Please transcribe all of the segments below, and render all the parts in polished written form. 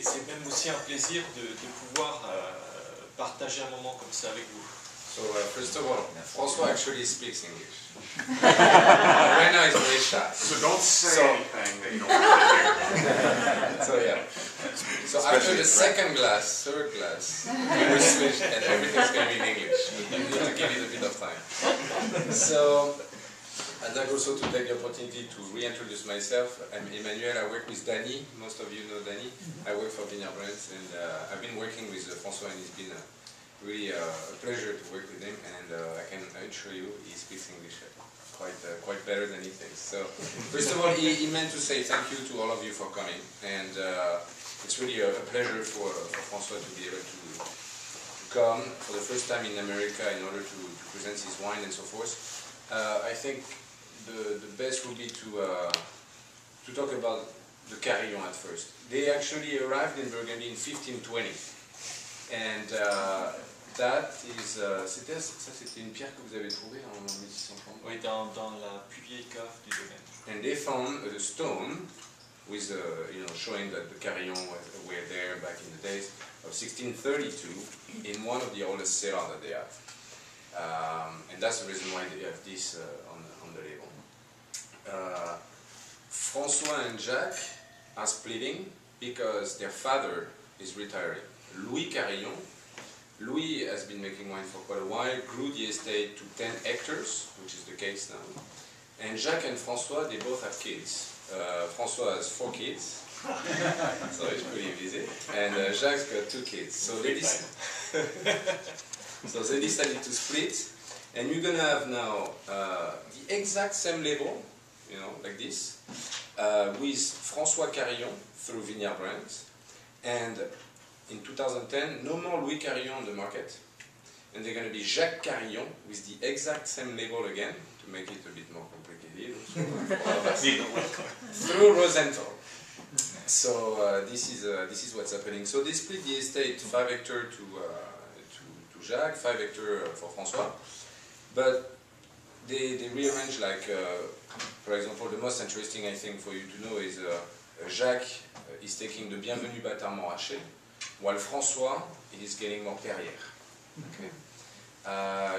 c'est même aussi un plaisir de pouvoir partager un moment comme ça avec vous. So first of all, François actually speaks English. Right now he's very shy. So don't say anything that you don't want to hear. So yeah. So after the second glass, third glass, we will switch and everything's going to be in English. You need to give it a bit of time. So I'd like also to take the opportunity to reintroduce myself. I'm Emmanuel. I work with Danny. Most of you know Danny. I work for Vineyard Brands, and I've been working with François, and it's been really a pleasure to work with him. And I can assure you, he speaks English quite better than he thinks. So first of all, he meant to say thank you to all of you for coming, and it's really a pleasure for François to be able to come for the first time in America in order to present his wine and so forth. I think the best would be to talk about the Carillon at first. They actually arrived in Burgundy in 1520, and c'était une pierre que vous avez trouvée en 1630. Oui, dans la plus vieille cave du domaine. And they found a stone with showing that the Carillon were there back in the days of 1632 in one of the oldest cellars that they have. And that's the reason why they have this on the label. François and Jacques are splitting because their father is retiring. Louis Carillon, Louis has been making wine for quite a while, grew the estate to 10 hectares, which is the case now. And Jacques and François, they both have kids. François has 4 kids, so it's pretty busy. And Jacques got 2 kids. So they decided to split. And you're going to have now the exact same label, like this, with François Carillon through Vineyard Brands. And in 2010, no more Louis Carillon on the market. And they're going to be Jacques Carillon with the exact same label again, to make it a bit more complicated. Through Rosenthal. So this is what's happening. So they split the estate 5 hectares to Jacques, 5 hectares for François. But they rearrange, like, for example, the most interesting, I think, for you to know is Jacques is taking the Bienvenue Bâtard Montrachet, while François is getting more Perrier. Okay.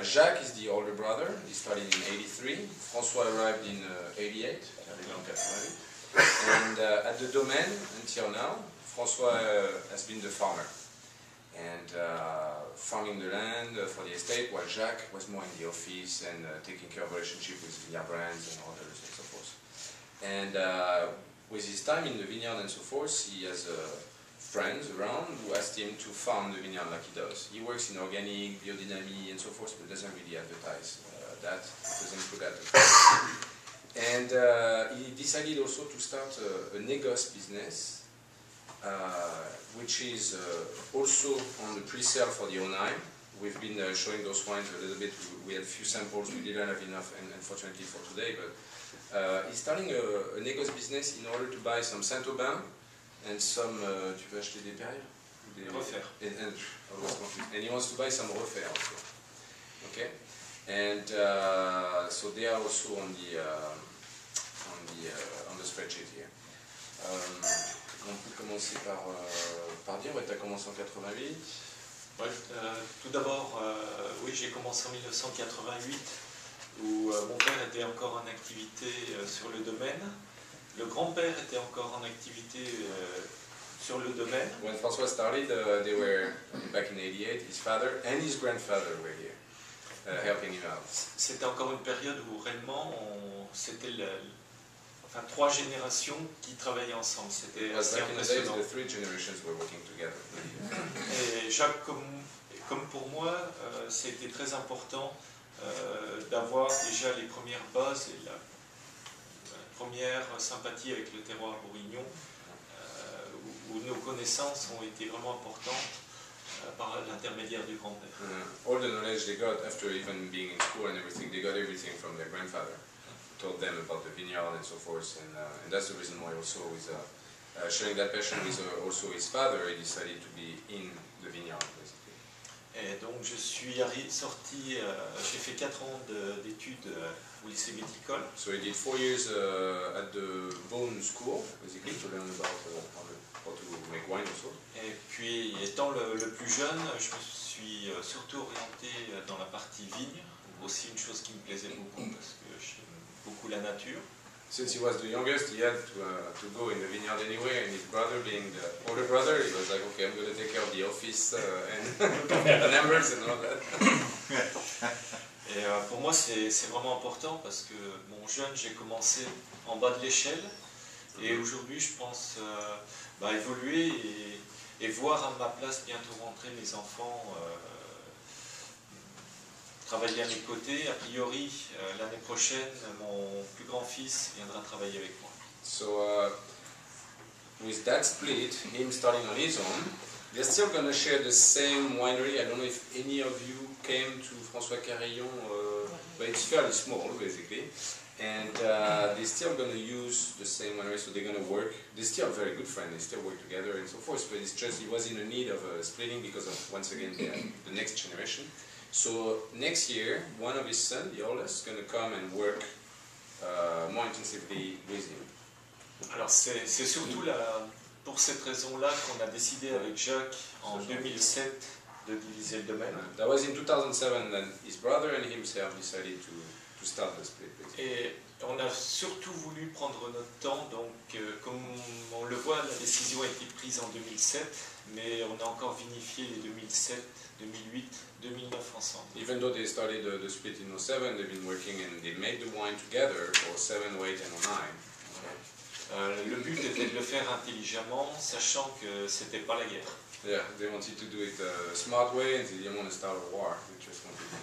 Jacques is the older brother. He started in 83. François arrived in 88. And at the domain, until now, François has been the farmer. And farming the land for the estate, while Jacques was more in the office and taking care of relationship with Vineyard Brands and others and so forth. And with his time in the vineyard and so forth, he has friends around who asked him to farm the vineyard like he does. He works in organic, biodynamic and so forth, but doesn't really advertise that. He doesn't put that across. And he decided also to start a négoce business, which is also on the pre-sale for the O9. We've been showing those wines a little bit. We had a few samples. We didn't have enough, and unfortunately for today. But he's starting a négoce business in order to buy some Saint-Aubin and some. Tu veux acheter des Perrier? Refaire. And he wants to buy some Refaire also. Okay. And so they are also on the spreadsheet here. On peut commencer par dire, tu as commencé en 88. Ouais, tout d'abord, oui, j'ai commencé en 1988, où mon père était encore en activité sur le domaine. Le grand-père était encore en activité sur le domaine. When François started, they were back in 88, his father and his grandfather were here, helping him out. C'était encore une période où réellement, c'était 3 générations qui travaillaient ensemble. C'était assez impressionnant. Et Jacques, comme pour moi, c'était très important d'avoir déjà les premières bases et la première sympathie avec le terroir bourguignon, où nos connaissances ont été vraiment importantes par l'intermédiaire du grand-père. All the knowledge they got after even being in school and everything, they got everything from their grandfather. Told them about the vineyard and so forth, and that's the reason why also with sharing that passion with also his father, he decided to be in the vineyard basically. Et donc je suis sorti, j'ai fait 4 ans d'études au lycée viticole. So he did 4 years at the Beaune School, basically, to learn about how to make wine also. Et puis, étant le plus jeune, je me suis surtout orienté dans la partie vigne. Aussi une chose qui me plaisait beaucoup parce que j'aime beaucoup la nature. Since he was the youngest, he had to go in the vineyard anyway, and his brother being the older brother, he was like, okay, I'm going to take care of the office and the numbers and all that. Et pour moi, c'est vraiment important parce que mon jeune, j'ai commencé en bas de l'échelle et aujourd'hui, je pense évoluer et voir à ma place bientôt rentrer mes enfants travailler à mes côtés. A priori, l'année prochaine, mon plus grand fils viendra travailler avec moi. So, with that split, him starting on his own, they're still going to share the same winery. I don't know if any of you came to François Carillon, but it's fairly small, basically. And they're still going to use the same winery, so they're going to work. They're still very good friends, they still work together and so forth, but it's just he was in a need of splitting because of, once again, the next generation. So next year, one of his sons, the oldest, is going to come and work more intensively with him. Alors c'est surtout pour cette raison-là qu'on a décidé avec Jacques en 2007 de diviser le domaine. That was in 2007 that his brother and himself decided to start the split. Et on a surtout voulu prendre notre temps, donc comme on le voit, la décision a été prise en 2007, mais on a encore vinifié les 2007, 2008, 2009 ensemble. Even though they started the split in 07, they've been working and they made the wine together for 7, 8 and 09. Le but était de le faire intelligemment, sachant que c'était pas la guerre. Yeah, they wanted to do it a smart way and they didn't want to start a war. They just wanted to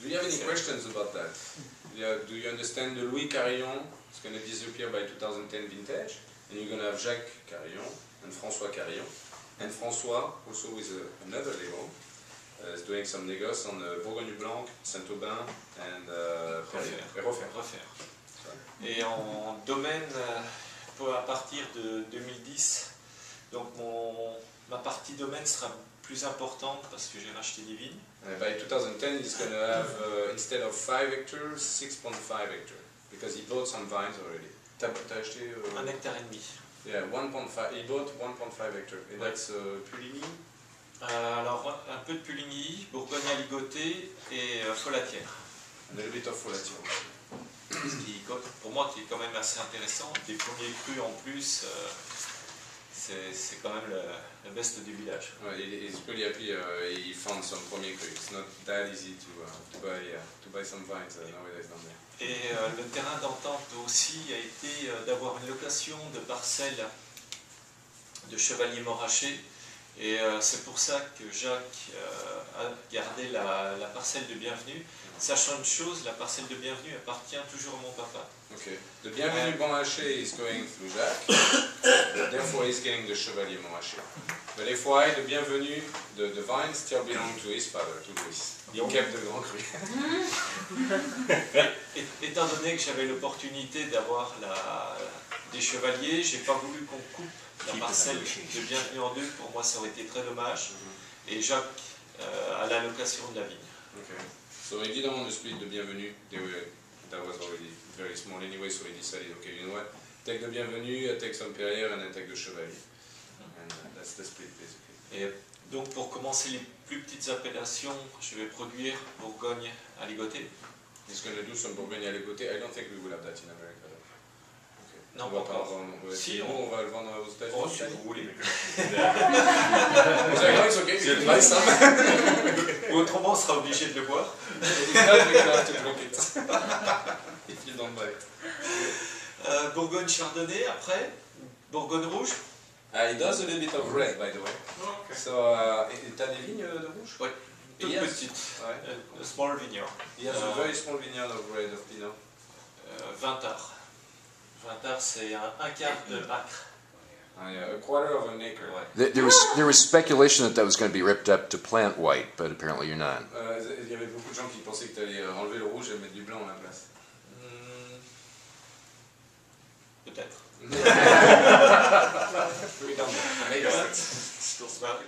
do you have any questions about that? Yeah, do you understand the Louis Carillon is going to disappear by 2010 vintage? And you're going to have Jacques Carillon and François Carillon. And François, also with another label, is doing some négoce on Bourgogne Blanc, Saint-Aubin, and Refaire. Et en domaine, à partir de 2010, donc ma partie domaine sera plus importante parce que j'ai racheté des vignes. By 2010, he's going to have, instead of 5 hectares, 6.5 hectares, because he bought some vines already. T'as acheté 1,5 hectare. Yeah, 1.5. He bought 1.5 hectares. And that's Puligny? Alors, un peu de Puligny, Bourgogne à ligoter et Folatière. A little bit of Folatière. Ce qui, pour moi, qui est quand même assez intéressant. Des premiers crus en plus, c'est quand même le best du village. He's pretty happy. He found some premiers crus. It's not that easy to buy some vines nowadays down there. Et le terrain d'entente aussi a été d'avoir une location de parcelles de Chevalier Montrachet. Et c'est pour ça que Jacques a gardé la parcelle de Bienvenue. Sachant une chose, la parcelle de Bienvenue appartient toujours à mon papa. Okay. The Bienvenue Montrachet is going through Jacques, therefore he's getting the Chevalier Montrachet. But FYI, the Bienvenue, the vines still belong to his father, to Louis. He kept the Grand Cru. Étant donné que j'avais l'opportunité d'avoir des chevaliers, j'ai pas voulu qu'on coupe la parcelle de Bienvenue en deux. Pour moi, ça aurait été très dommage. Et Jacques a l'allocation de la vigne. Okay. So he didn't want to split the Bienvenue. That was already very small anyway, so he decided, okay, you know what? Take the Bienvenue, I take some Perrier, and I take the Chevalier. And that's the split, basically. Et donc, pour commencer les plus petites appellations, je vais produire Bourgogne à ligoter. He's going to do some Bourgogne à ligoter. I don't think we will have that in America. Okay. Non, pas encore. Si, on va le vendre aux États-Unis. Oh, si vous voulez. It's okay, you can buy some. Ou autrement, on sera obligé de le boire. If not, we will have to drink it. If you don't buy it. Bourgogne Chardonnay, après. Bourgogne Rouge. He does a little bit of red, by the way. Oh, okay. So, t'as des vignes de rouge? Oui, toutes petites. A small vineyard. He has a very small vineyard of red, of Pinot. 20 arts. 20 arts, c'est un quart de acre. A quarter of an acre. Ouais. There was speculation that was going to be ripped up to plant white, but apparently you're not. Il y avait beaucoup de gens qui pensaient que tu allais enlever le rouge et mettre du blanc à la place. Peut-être. Oui, non, mais Still smelly.